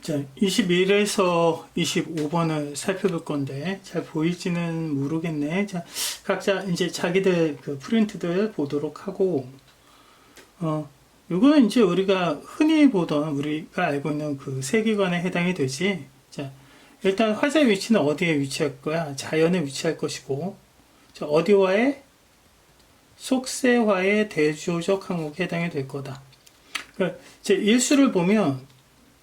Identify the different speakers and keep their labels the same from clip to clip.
Speaker 1: 자, 21에서 25번을 살펴볼 건데, 잘 보이지는 모르겠네. 자, 각자 이제 자기들 그 프린트들 보도록 하고, 요거는 이제 우리가 흔히 보던, 우리가 알고 있는 그 세계관에 해당이 되지. 자, 일단 화자의 위치는 어디에 위치할 거야? 자연에 위치할 것이고, 자, 어디와의? 속세화의 대조적 항목에 해당이 될 거다. 그러니까 제 일수를 보면,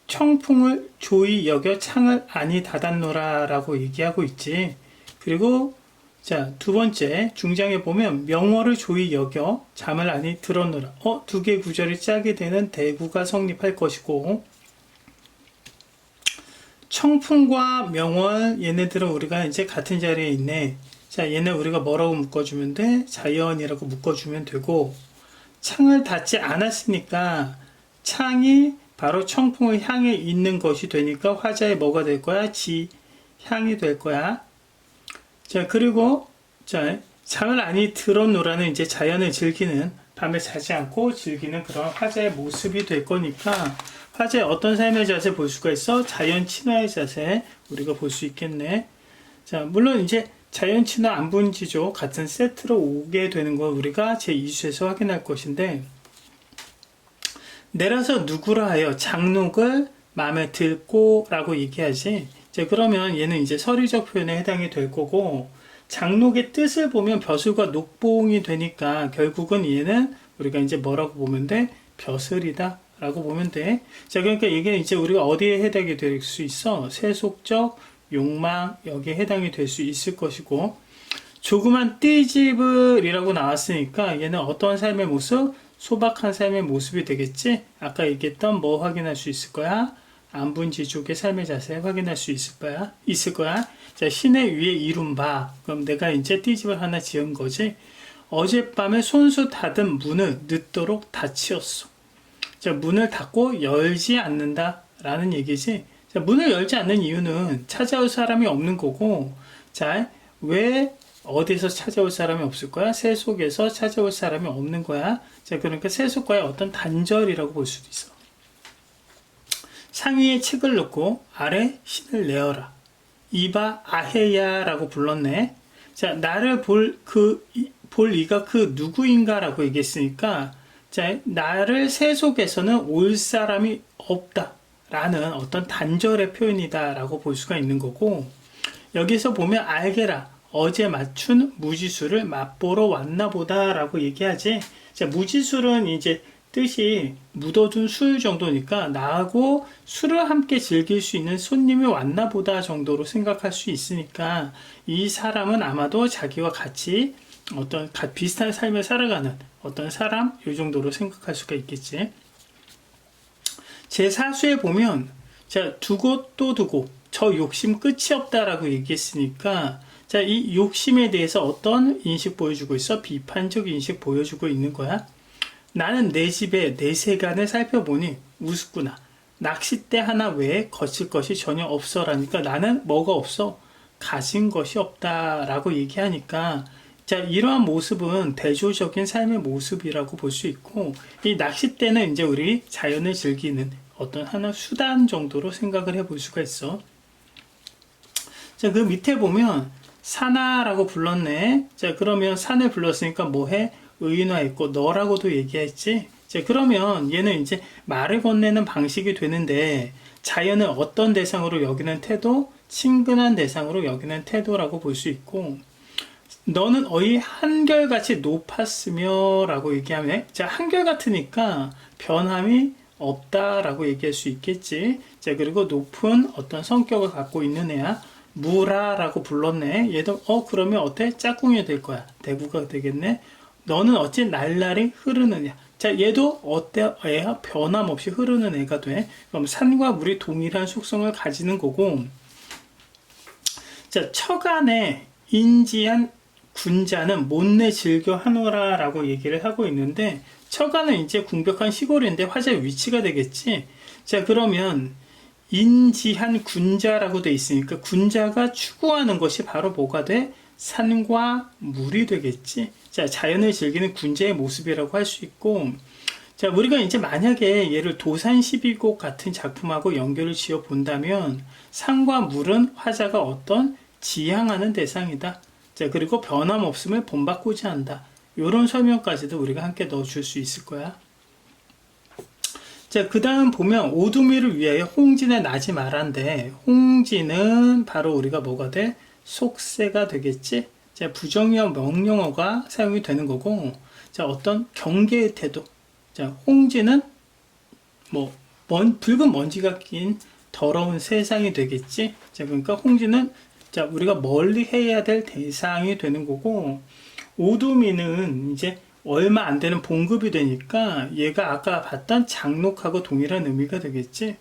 Speaker 1: 청풍을 조이 여겨 창을 안이 닫았노라 라고 얘기하고 있지. 그리고 자, 두 번째 중장에 보면 명월을 조이 여겨 잠을 안이 들었노라. 두 개의 구절이 짜게 되는 대구가 성립할 것이고, 청풍과 명월 얘네들은 우리가 이제 같은 자리에 있네. 자, 얘네 우리가 뭐라고 묶어주면 돼? 자연이라고 묶어주면 되고, 창을 닫지 않았으니까 창이 바로 청풍을 향해 있는 것이 되니까 화자에 뭐가 될 거야? 지향이 될 거야. 자, 그리고, 자, 잠을 안이 들었노라는 이제 자연을 즐기는, 밤에 자지 않고 즐기는 그런 화자의 모습이 될 거니까, 화자의 어떤 삶의 자세 볼 수가 있어? 자연 친화의 자세, 우리가 볼 수 있겠네. 자, 물론 이제 자연 친화 안분지조 같은 세트로 오게 되는 걸 우리가 제2수에서 확인할 것인데, 내려서 누구라 하여 장록을 마음에 들고 라고 얘기하지. 이제 그러면 얘는 이제 서리적 표현에 해당이 될 거고, 장록의 뜻을 보면 벼슬과 녹봉이 되니까 결국은 얘는 우리가 이제 뭐라고 보면 돼? 벼슬이다 라고 보면 돼. 자, 그러니까 이게 이제 우리가 어디에 해당이 될 수 있어? 세속적 욕망 여기에 해당이 될 수 있을 것이고, 조그만 띠집을이라고 나왔으니까 얘는 어떠한 삶의 모습? 소박한 삶의 모습이 되겠지? 아까 얘기했던 뭐 확인할 수 있을 거야? 안분지족의 삶의 자세 확인할 수 있을 거야. 자, 신의 위에 이룬 바. 그럼 내가 이제 띠집을 하나 지은 거지. 어젯밤에 손수 닫은 문을 늦도록 닫히었어. 자, 문을 닫고 열지 않는다 라는 얘기지. 자, 문을 열지 않는 이유는 찾아올 사람이 없는 거고, 자, 왜 어디서 찾아올 사람이 없을 거야? 세속에서 찾아올 사람이 없는 거야. 자, 그러니까 세속과의 어떤 단절이라고 볼 수도 있어. 상위에 책을 놓고 아래 신을 내어라. 이바 아헤야라고 불렀네. 자, 나를 볼 이가 그 누구인가라고 얘기했으니까, 자, 나를 세속에서는 올 사람이 없다라는 어떤 단절의 표현이다라고 볼 수가 있는 거고, 여기서 보면 알게라. 어제 맞춘 무지술을 맛보러 왔나 보다 라고 얘기하지. 자, 무지술은 이제 뜻이 묻어둔 술 정도니까 나하고 술을 함께 즐길 수 있는 손님이 왔나 보다 정도로 생각할 수 있으니까 이 사람은 아마도 자기와 같이 어떤 비슷한 삶을 살아가는 어떤 사람 이 정도로 생각할 수가 있겠지. 제4수에 보면 자, 두고 또 두고 저 욕심 끝이 없다라고 얘기했으니까 자, 이 욕심에 대해서 어떤 인식 보여주고 있어? 비판적 인식 보여주고 있는 거야. 나는 내 집에 내 세간을 살펴보니 우습구나. 낚싯대 하나 외에 거칠 것이 전혀 없어라니까 나는 뭐가 없어? 가진 것이 없다라고 얘기하니까 자, 이러한 모습은 대조적인 삶의 모습이라고 볼 수 있고, 이 낚싯대는 이제 우리 자연을 즐기는 어떤 하나 수단 정도로 생각을 해볼 수가 있어. 자, 그 밑에 보면 산하라고 불렀네. 자, 그러면 산을 불렀으니까 뭐해? 의인화했고 너라고도 얘기했지. 자, 그러면 얘는 이제 말을 건네는 방식이 되는데 자연을 어떤 대상으로 여기는 태도? 친근한 대상으로 여기는 태도라고 볼 수 있고, 너는 어이 한결같이 높았으며 라고 얘기하면, 자, 한결같으니까 변함이 없다라고 얘기할 수 있겠지. 자, 그리고 높은 어떤 성격을 갖고 있는 애야. 무라라고 불렀네. 얘도 그러면 어때? 짝꿍이 될 거야. 대구가 되겠네. 너는 어찌 날날이 흐르느냐. 자, 얘도 어때? 애야 변함없이 흐르는 애가 돼. 그럼 산과 물이 동일한 속성을 가지는 거고, 자, 처간에 인지한 군자는 못내 즐겨 하노라 라고 얘기를 하고 있는데, 처간은 이제 궁벽한 시골인데 화자의 위치가 되겠지. 자, 그러면 인지한 군자라고 돼 있으니까 군자가 추구하는 것이 바로 뭐가 돼? 산과 물이 되겠지. 자, 자연을 즐기는 군자의 모습이라고 할 수 있고, 자, 우리가 이제 만약에 얘를 도산 12곡 같은 작품하고 연결을 지어 본다면 산과 물은 화자가 어떤 지향하는 대상이다. 자, 그리고 변함없음을 본받고자 한다. 이런 설명까지도 우리가 함께 넣어줄 수 있을 거야. 자, 그 다음 보면 오두미를 위하여 홍진에 나지 말한데, 홍진은 바로 우리가 뭐가 돼? 속세가 되겠지? 자, 부정형 명령어가 사용이 되는 거고, 자, 어떤 경계의 태도. 자, 홍진은 뭐 붉은 먼지가 낀 더러운 세상이 되겠지. 자, 그러니까 홍진은 자, 우리가 멀리 해야 될 대상이 되는 거고, 오두미는 이제 얼마 안 되는 봉급이 되니까 얘가 아까 봤던 장록하고 동일한 의미가 되겠지.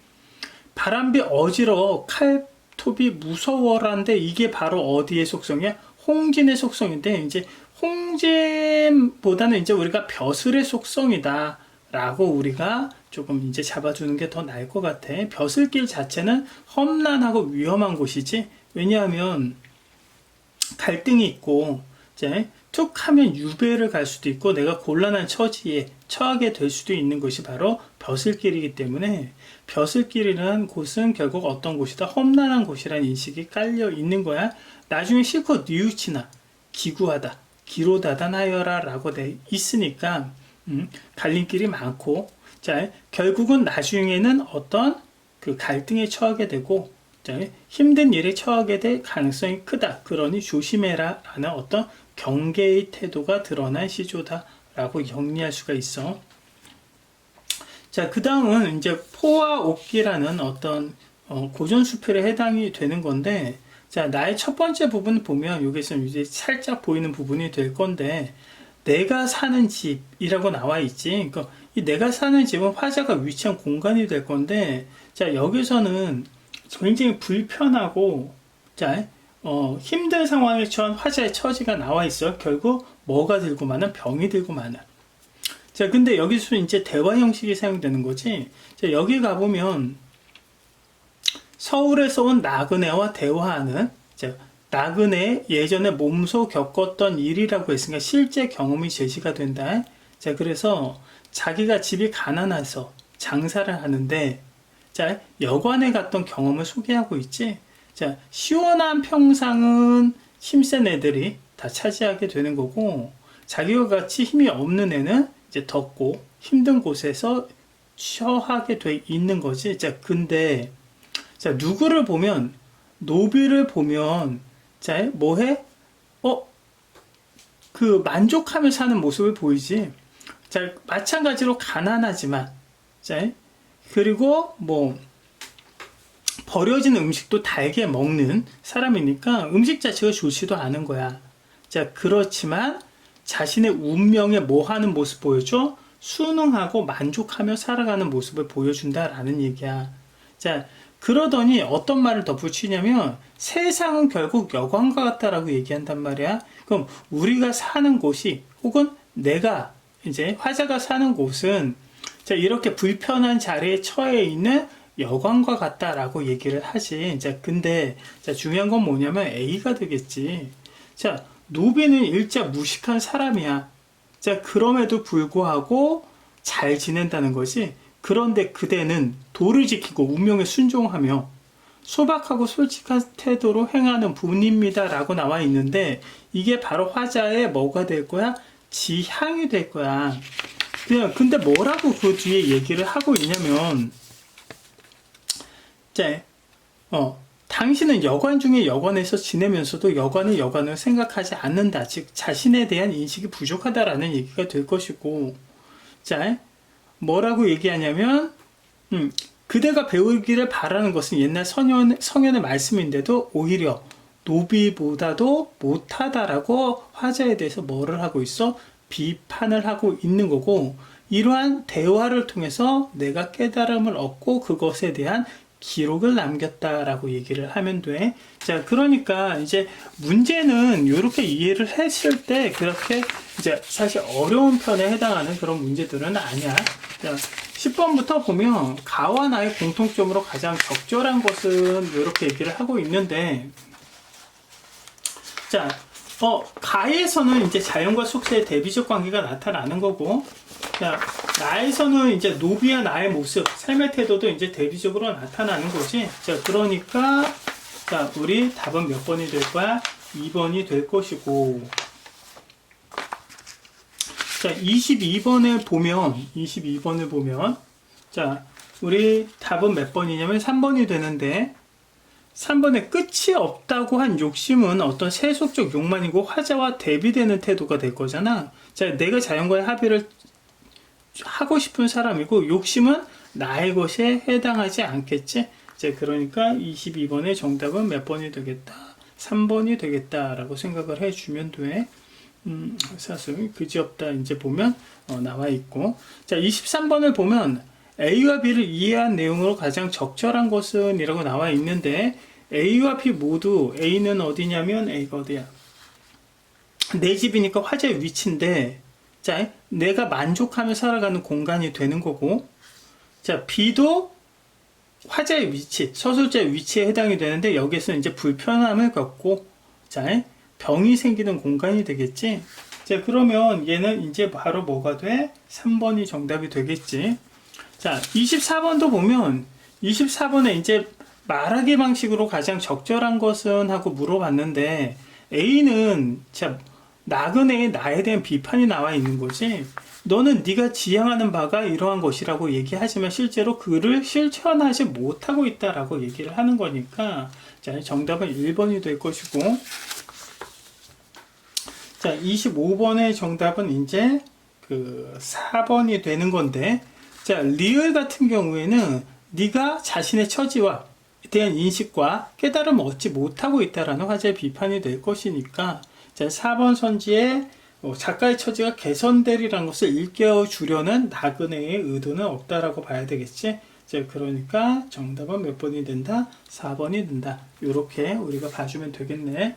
Speaker 1: 바람비 어지러워 칼톱이 무서워라는데 이게 바로 어디의 속성이야? 홍진의 속성인데, 이제 홍진보다는 이제 우리가 벼슬의 속성이다 라고 우리가 조금 이제 잡아주는 게 더 나을 것 같아. 벼슬길 자체는 험난하고 위험한 곳이지. 왜냐하면 갈등이 있고, 이제 툭 하면 유배를 갈 수도 있고 내가 곤란한 처지에 처하게 될 수도 있는 것이 바로 벼슬길이기 때문에, 벼슬길이라는 곳은 결국 어떤 곳이다? 험난한 곳이라는 인식이 깔려 있는 거야. 나중에 실컷 뉘우치나 기구하다, 기로다단하여라 라고 돼 있으니까 갈림길이 많고, 자, 결국은 나중에는 어떤 그 갈등에 처하게 되고, 자, 힘든 일에 처하게 될 가능성이 크다. 그러니 조심해라 라는 어떤 경계의 태도가 드러난 시조다 라고 정리할 수가 있어. 자, 그 다음은 이제 포와 옥기라는 어떤 고전수필에 해당이 되는 건데, 자, 나의 첫 번째 부분 보면 여기서 이제 살짝 보이는 부분이 될 건데, 내가 사는 집이라고 나와 있지. 그러니까 이 내가 사는 집은 화자가 위치한 공간이 될 건데, 자, 여기서는 굉장히 불편하고, 자, 힘든 상황에 처한 화자의 처지가 나와 있어요. 결국 뭐가 들고 마는? 병이 들고 마는. 자, 근데 여기서 이제 대화 형식이 사용되는 거지. 자, 여기 가보면 서울에서 온 나그네와 대화하는, 자, 나그네 예전에 몸소 겪었던 일이라고 했으니까 실제 경험이 제시가 된다. 자, 그래서 자기가 집이 가난해서 장사를 하는데, 자, 여관에 갔던 경험을 소개하고 있지. 자, 시원한 평상은 힘센 애들이 다 차지하게 되는 거고, 자기와 같이 힘이 없는 애는 이제 덥고 힘든 곳에서 처하게 돼 있는 거지. 자, 근데 자, 누구를 보면, 노비를 보면, 자, 뭐해? 그 만족하며 사는 모습을 보이지. 자, 마찬가지로 가난하지만, 자, 그리고 뭐 버려진 음식도 달게 먹는 사람이니까 음식 자체가 좋지도 않은 거야. 자, 그렇지만 자신의 운명에 뭐하는 모습 보여줘? 순응하고 만족하며 살아가는 모습을 보여준다라는 얘기야. 자, 그러더니 어떤 말을 덧붙이냐면, 세상은 결국 여관과 같다라고 얘기한단 말이야. 그럼 우리가 사는 곳이, 혹은 내가 이제 화자가 사는 곳은, 자, 이렇게 불편한 자리에 처해 있는 여관과 같다라고 얘기를 하지. 자, 근데 자, 중요한 건 뭐냐면 A가 되겠지. 자, 노비는 일자 무식한 사람이야. 자, 그럼에도 불구하고 잘 지낸다는 거지. 그런데 그대는 도를 지키고 운명에 순종하며 소박하고 솔직한 태도로 행하는 분입니다 라고 나와 있는데, 이게 바로 화자의 뭐가 될 거야? 지향이 될 거야. 그냥 근데 뭐라고 그 뒤에 얘기를 하고 있냐면, 자, 당신은 여관 중에 여관에서 지내면서도 여관의 여관을 생각하지 않는다. 즉 자신에 대한 인식이 부족하다라는 얘기가 될 것이고, 자, 뭐라고 얘기하냐면, 그대가 배우기를 바라는 것은 옛날 성현의 말씀인데도 오히려 노비보다도 못하다라고 화자에 대해서 뭐를 하고 있어? 비판을 하고 있는 거고, 이러한 대화를 통해서 내가 깨달음을 얻고 그것에 대한 기록을 남겼다라고 얘기를 하면 돼. 자, 그러니까 이제 문제는 이렇게 이해를 했을 때 그렇게 이제 사실 어려운 편에 해당하는 그런 문제들은 아니야. 자, 10번부터 보면 가와 나의 공통점으로 가장 적절한 것은 이렇게 얘기를 하고 있는데, 자, 가에서는 이제 자연과 속세의 대비적 관계가 나타나는 거고, 자, 나에서는 이제 노비와 나의 모습, 삶의 태도도 이제 대비적으로 나타나는 거지. 자, 그러니까, 자, 우리 답은 몇 번이 될 거야? 2번이 될 것이고. 자, 22번을 보면, 자, 우리 답은 몇 번이냐면 3번이 되는데, 3번에 끝이 없다고 한 욕심은 어떤 세속적 욕망이고 화자와 대비되는 태도가 될 거잖아. 자, 내가 자연과의 합의를 하고 싶은 사람이고 욕심은 나의 것에 해당하지 않겠지. 자, 그러니까 22번의 정답은 몇 번이 되겠다? 3번이 되겠다라고 생각을 해주면 돼. 사실 그지없다 이제 보면 나와 있고. 자, 23번을 보면 A와 B를 이해한 내용으로 가장 적절한 것은 이라고 나와 있는데 A와 B 모두 A는 어디냐면 A가 어디야? 내 집이니까 화재의 위치인데 자, 내가 만족하며 살아가는 공간이 되는 거고 자, B도 화재의 위치, 서술자의 위치에 해당이 되는데 여기서 이제 불편함을 겪고 자, 병이 생기는 공간이 되겠지. 자, 그러면 얘는 이제 바로 뭐가 돼? 3번이 정답이 되겠지. 자, 24번도 보면 24번에 이제 말하기 방식으로 가장 적절한 것은 하고 물어봤는데 A는 자, 나그네의 나에 대한 비판이 나와 있는 거지. 너는 네가 지향하는 바가 이러한 것이라고 얘기하지만 실제로 그를 실천하지 못하고 있다라고 얘기를 하는 거니까 자, 정답은 1번이 될 것이고 자, 25번의 정답은 이제 그 4번이 되는 건데 자, 리을 같은 경우에는 네가 자신의 처지와 대한 인식과 깨달음을 얻지 못하고 있다라는 화제의 비판이 될 것이니까 자, 4번 선지에 작가의 처지가 개선되리라는 것을 일깨워 주려는 나그네의 의도는 없다라고 봐야 되겠지. 자, 그러니까 정답은 몇 번이 된다? 4번이 된다. 이렇게 우리가 봐주면 되겠네.